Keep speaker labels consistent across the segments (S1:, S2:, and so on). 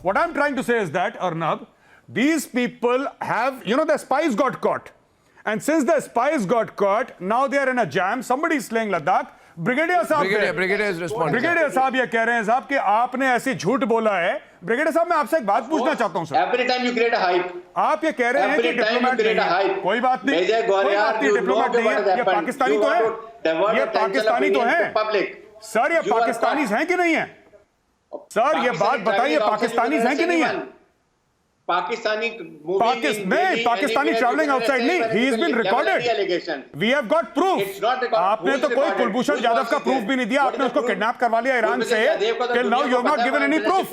S1: What I'm trying to say is that, Arnab, these people have, their spies got caught. And since the spies got caught, now they are in a jam. Somebody is slaying Ladakh. Brigadier साहब,
S2: brigadier is responding.
S1: Brigadier साहब ये कह रहे हैं साहब कि आपने ऐसी झूठ बोला है। ब्रिगेडियर साहब, मैं आपसे एक बात पूछना चाहता हूं sir.
S3: Every time you create a hype,
S1: आप ये कह रहे हैं कि डिप्लोमेट नहीं, कोई बात नहीं, डिप्लोमेट नहीं है, ये पाकिस्तानी तो है, ये पाकिस्तानी तो है सर, ये पाकिस्तानीज हैं कि नहीं है सर? ये बात बताइए, पाकिस्तानीज हैं कि नहीं है?
S3: Pakistani
S1: traveling outside नहीं, he has been recorded. We have got proof. आपने तो कोई कुलभूषण यादव का प्रूफ भी नहीं दिया, आपने उसको किडनैप करवा लिया ईरान से। Till now you have not given any proof.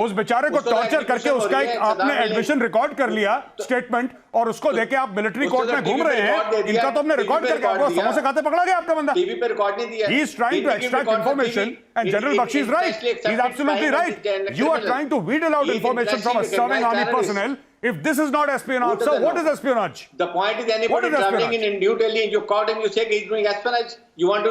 S1: उस बेचारे को टॉर्चर करके उसका एक आपने एडमिशन रिकॉर्ड कर लिया स्टेटमेंट, और उसको देके आप मिलिट्री कोर्ट में घूम रहे हैं। इनका तो हमने रिकॉर्ड करके आपको समोसे खाते पकड़ा गया आपका बंदा।
S3: टीवी पे रिकॉर्ड नहीं दिया।
S1: He is trying to extract information and General Bakshi is right. He is absolutely right. You are trying to wheedle out information from a serving army personnel. If this is not espionage, so what is espionage?
S3: The point is, anybody traveling in New Delhi and you caught him, you say he's doing espionage. You want to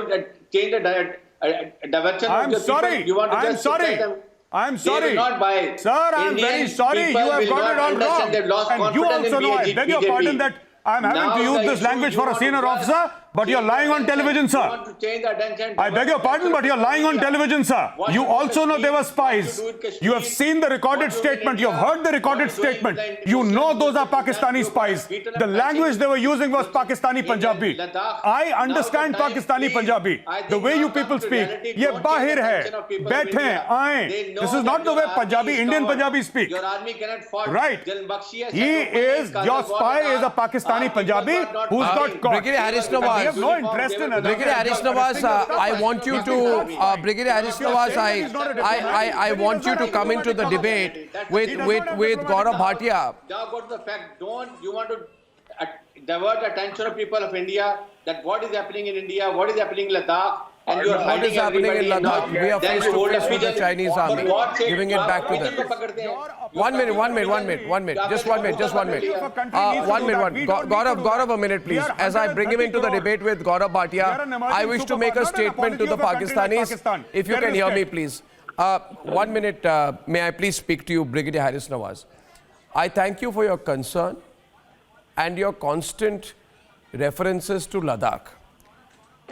S3: change the direction of the people. You want to just tell them.
S1: I'm sorry.
S3: Not buy.
S1: Sir, I'm very sorry. You have got it all wrong. And you also know, I beg your pardon that I'm having to use this language for a senior officer, but you're lying on television, sir. I beg your pardon, but you're lying on television, sir. You also know they were spies. You have seen the recorded statement. You have heard the recorded statement. You know those are Pakistani spies. The language they were using was Pakistani Punjabi. I understand Pakistani Punjabi. The way you people speak, ye bahir hai, baithe, aaye. This is not the way Punjabi, Indian Punjabi speak. Right. He is, your spy is a Pakistani Punjabi who's got caught.
S2: Brigadier Harish Nawaz.
S1: We have no interest in
S2: Brigadier Harish Nawaz, I want you to, Brigadier Harish Nawaz, I want you to come into the debate with Gaurav Bhatia.
S3: Now go to the fact. You want to divert the attention of people of India that what is happening in India, what is happening in Ladakh, and you are
S2: what is happening in Ladakh? We are face to face with the Chinese army, giving it back to them. One minute, just one minute. Gaurav, a minute, please. As I bring him into the debate with Gaurav Bhatia, I wish to make a statement to the Pakistanis. If you can hear me, please. 1 minute, may I please speak to you, Brigadier Harish Nawaz. I thank you for your concern and your constant references to Ladakh.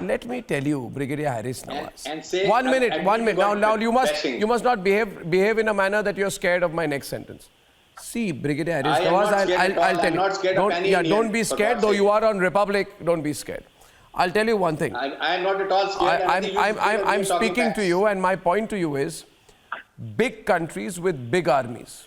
S2: Let me tell you, Brigadier Harish Nawaz.
S3: And say,
S2: 1 minute. Now you must not behave in a manner that you're scared of my next sentence. See, Brigadier Harish Nawaz, I'll tell you. Don't be scared, though you are on Republic. Don't be scared. I'll tell you one thing.
S3: I am not at all scared.
S2: I'm speaking to you, and my point to you is, big countries with big armies